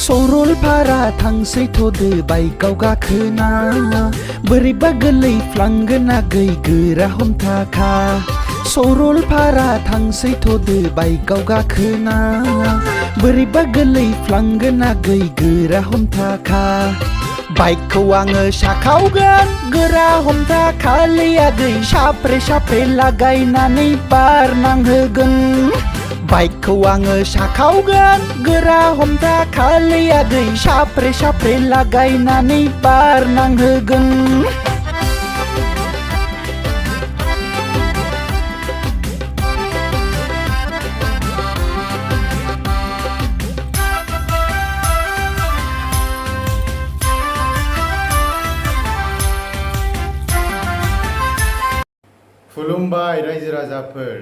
सरलपारा थांसै थ'दो बाइकआव गाखोना बोरैबा गोरलै फ्लांगोन आगै गोरा हमथाखा सरलपारा थांसै थ'दो बाइकआव गाखोना बोरैबा गोरलै फ्लांगोन आगै गोरा हमथाखा बाइकखौ आङो साखावगोन गोरा हमथाखालै आगै साफ्रे साफ्रे लागायनानै बार नांहोगोन बाइकखौ आङो साखावगोन गोरा हमथाखालै आगै साफ्रे साफ्रे लागायनानै बार नांहोगोन खुलुमबाय रायजो राजाफोर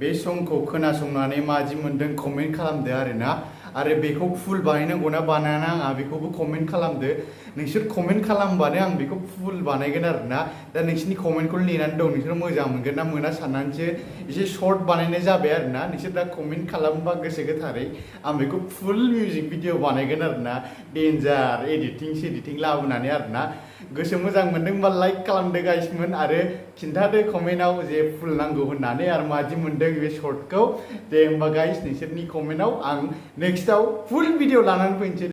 बे समखौ खोनासंनानै मादि मोनदों कमेन्ट खालामदो आरोना आरो बेखौ फुल बानायनांगौ ना बानायनाङा बेखौबो कमेन्ट खालामदो नोंसोर कमेन्ट खालामबानो आं बेखौ फुल बानायगोन आरोना दा नोंसोरनि कमेन्टखौ नेनानै दं नोंसोर मोजां मोनगोन ना मोना साननानैसो एसे शर्ट बानायनाय जाबाय आरोना नोंसोर दा कमेन्ट खालामबा गोसो गोथारै आं बेखौ फुल मिउजिक भिडिअ बानायगोन आरोना डेन्जार एडिटिं लाबोनानै आरोना गोसो मोजां मोनदोंबा लाइक खालामदो गाइसमोन आरो खिन्थादो कमेन्टआव जे फुल नांगौ होननानै आरो मादि मोनदों बे शर्टखौ दे होमबा गाइस नोंसोरनि कमेन्टआव आं नेक्स्टआव फुल भिडिअ लानानै फैनोसै